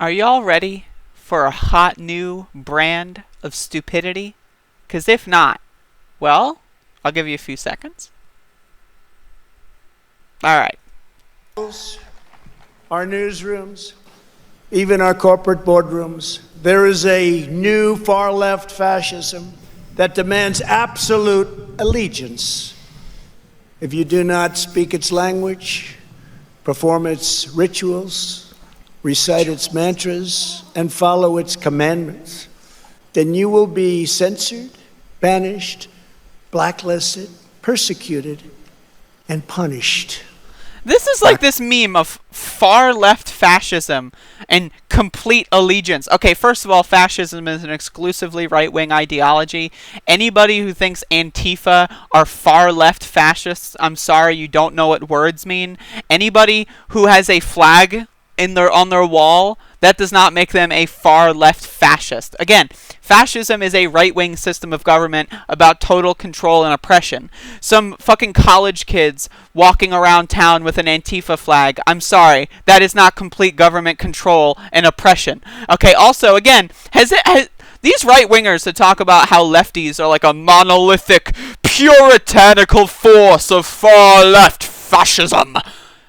Are y'all ready for a hot new brand of stupidity? Because if not, well, I'll give you a few seconds. Alright. Our newsrooms, even our corporate boardrooms, there is a new far-left fascism that demands absolute allegiance. If you do not speak its language, perform its rituals, recite its mantras, and follow its commandments, then you will be censored, banished, blacklisted, persecuted, and punished. This is like this meme of far left fascism and complete allegiance. Okay, first of all, fascism is an exclusively right-wing ideology. Anybody who thinks Antifa are far left fascists, I'm sorry, you don't know what words mean. Anybody who has a flag on their wall, that does not make them a far left fascist. Again, fascism is a right-wing system of government about total control and oppression. Some fucking college kids walking around town with an Antifa flag, I'm sorry, that is not complete government control and oppression. Okay, also, again, these right-wingers that talk about how lefties are like a monolithic, puritanical force of far-left fascism.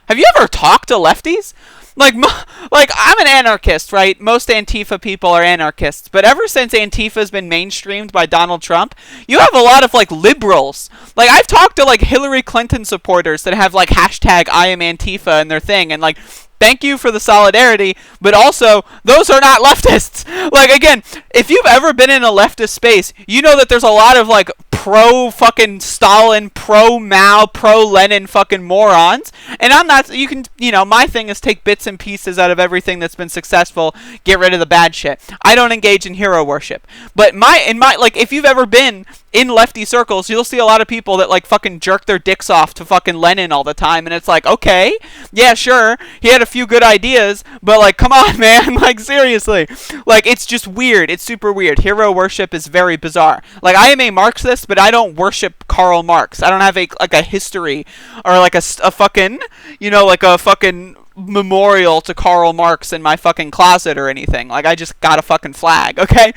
Have you ever talked to lefties? Like, I'm an anarchist, right? Most Antifa people are anarchists. But ever since Antifa's been mainstreamed by Donald Trump, you have a lot of, like, liberals. Like, I've talked to, like, Hillary Clinton supporters that have, like, hashtag I am Antifa in their thing. And, like, thank you for the solidarity, but also, those are not leftists. Like, again, if you've ever been in a leftist space, you know that there's a lot of, like, pro-fucking Stalin, pro-Mao, pro-Lenin fucking morons. And I'm not, my thing is take bits and pieces out of everything that's been successful, get rid of the bad shit. I don't engage in hero worship. But if you've ever been in lefty circles, you'll see a lot of people that, like, fucking jerk their dicks off to fucking Lenin all the time, and it's like, okay, yeah, sure, he had a few good ideas, but, like, come on, man, like, seriously. Like, it's just weird. It's super weird. Hero worship is very bizarre. Like, I am a Marxist, but I don't worship Karl Marx. I don't have a history or, like, a fucking, like a fucking memorial to Karl Marx in my fucking closet or anything. Like, I just got a fucking flag, okay?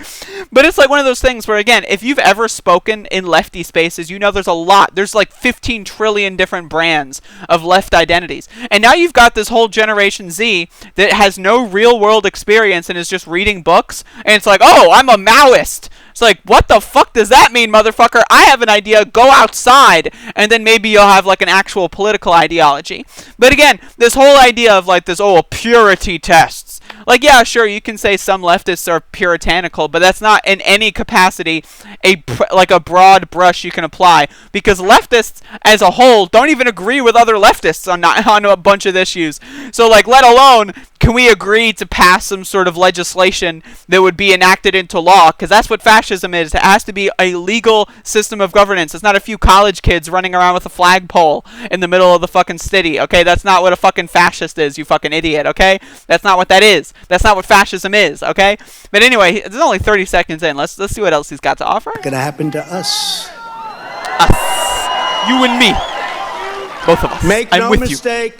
But it's like one of those things where, again, if you've ever spoken in lefty spaces, you know there's like 15 trillion different brands of left identities. And now you've got this whole Generation Z that has no real world experience and is just reading books, and it's like, oh, I'm a Maoist. It's like, what the fuck does that mean, motherfucker? I have an idea, go outside, and then maybe you'll have, like, an actual political ideology. But again, this whole idea of, like, this, purity tests. Like, yeah, sure, you can say some leftists are puritanical, but that's not in any capacity a broad brush you can apply, because leftists as a whole don't even agree with other leftists on a bunch of issues. So, like, let alone can we agree to pass some sort of legislation that would be enacted into law, because that's what fascism is. It has to be a legal system of governance. It's not a few college kids running around with a flagpole in the middle of the fucking city, okay? That's not what a fucking fascist is, you fucking idiot, okay? That's not what that is. That's not what fascism is, okay? But anyway, there's only 30 seconds in. Let's see what else he's got to offer. Gonna happen to us. Us. You and me. Both of us. Make I'm no with mistake,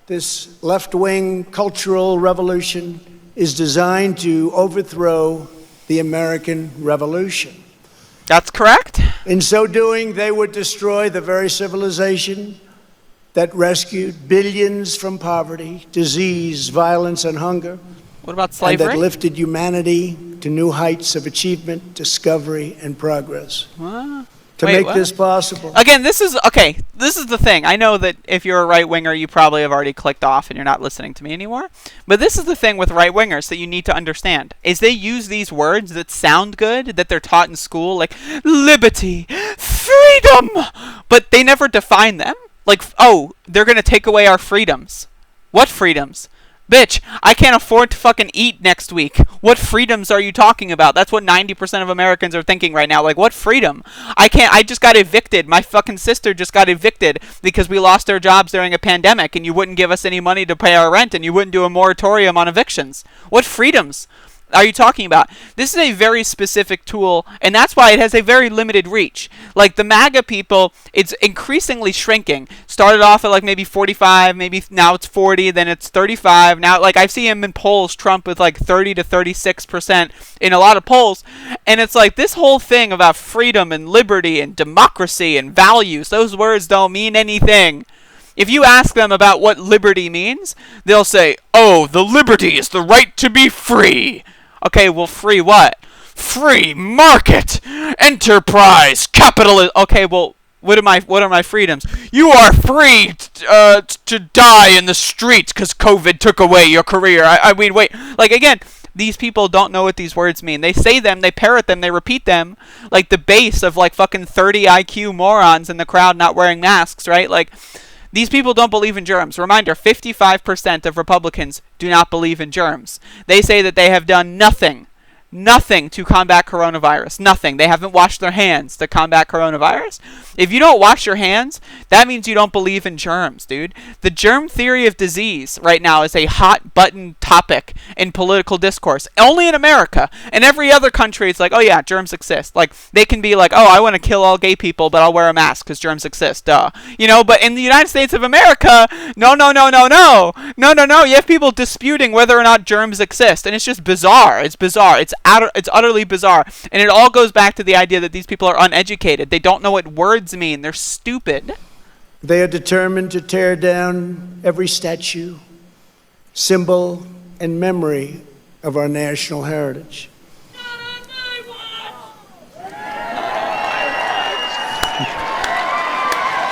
this left-wing cultural revolution is designed to overthrow the American Revolution. That's correct. In so doing, they would destroy the very civilization that rescued billions from poverty, disease, violence, and hunger. What about slavery? And that lifted humanity to new heights of achievement, discovery, and progress. This possible. Again, this is the thing. I know that if you're a right-winger, you probably have already clicked off and you're not listening to me anymore. But this is the thing with right-wingers that you need to understand, is they use these words that sound good, that they're taught in school, like liberty, freedom, but they never define them. Like, oh, they're going to take away our freedoms. What freedoms? Bitch, I can't afford to fucking eat next week. What freedoms are you talking about? That's what 90% of Americans are thinking right now. Like, what freedom? I just got evicted. My fucking sister just got evicted because we lost our jobs during a pandemic and you wouldn't give us any money to pay our rent and you wouldn't do a moratorium on evictions. What freedoms? are you talking about? This is a very specific tool, and that's why it has a very limited reach. Like the MAGA people, it's increasingly shrinking. Started off at like maybe 45, maybe now it's 40, then it's 35. Now, like I see him in polls, Trump with like 30 to 36% in a lot of polls, and it's like this whole thing about freedom and liberty and democracy and values, those words don't mean anything. If you ask them about what liberty means, they'll say, oh, the liberty is the right to be free. Okay, well, free what? Free market, enterprise, capitalism. Okay, well, what are my freedoms? You are free to die in the streets because COVID took away your career. I mean, wait, like again, these people don't know what these words mean. They say them, they parrot them, they repeat them, like the base of like fucking 30 IQ morons in the crowd not wearing masks, right? Like, these people don't believe in germs. Reminder, 55% of Republicans do not believe in germs. They say that they have done nothing to combat coronavirus. Nothing. They haven't washed their hands to combat coronavirus. If you don't wash your hands, that means you don't believe in germs, dude. The germ theory of disease right now is a hot button topic in political discourse. Only in America. In every other country, it's like, oh yeah, germs exist. Like, they can be like, oh, I want to kill all gay people, but I'll wear a mask because germs exist. Duh. You know, but in the United States of America, no. You have people disputing whether or not germs exist, and it's just bizarre. It's bizarre. It's utterly bizarre. And it all goes back to the idea that these people are uneducated. They don't know what words mean. They're stupid. They are determined to tear down every statue, symbol, and memory of our national heritage.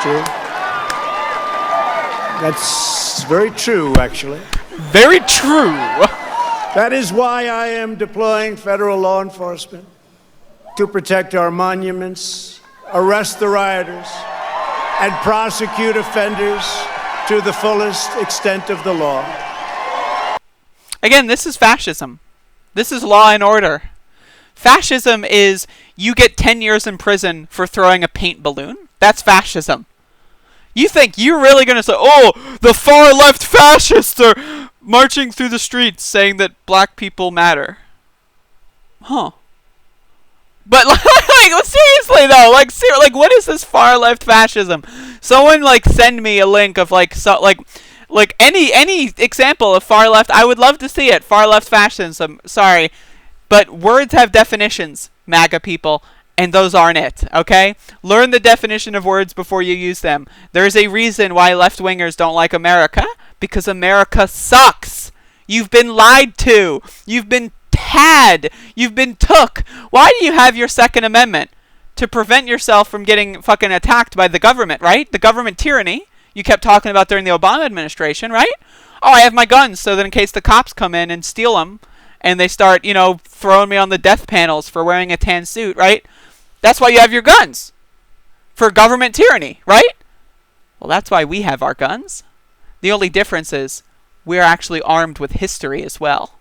True. That's very true, actually. Very true. That is why I am deploying federal law enforcement to protect our monuments, arrest the rioters, and prosecute offenders to the fullest extent of the law. Again, this is fascism. This is law and order. Fascism is you get 10 years in prison for throwing a paint balloon. That's fascism. You think you're really going to say, oh, the far left fascists are marching through the streets saying that black people matter. Huh. But like seriously though, like what is this far left fascism? Someone like send me a link of like any example of far left. I would love to see it. Far left fascism. Sorry, but words have definitions, MAGA people, and those aren't it. Okay, learn the definition of words before you use them. There's a reason why left wingers don't like America, because America sucks. You've been lied to. You've been had. You've been took. Why do you have your Second Amendment? To prevent yourself from getting fucking attacked by the government, right? The government tyranny you kept talking about during the Obama administration, right? Oh, I have my guns so that in case the cops come in and steal them and they start, throwing me on the death panels for wearing a tan suit, right? That's why you have your guns. For government tyranny, right? Well, that's why we have our guns. The only difference is we're actually armed with history as well.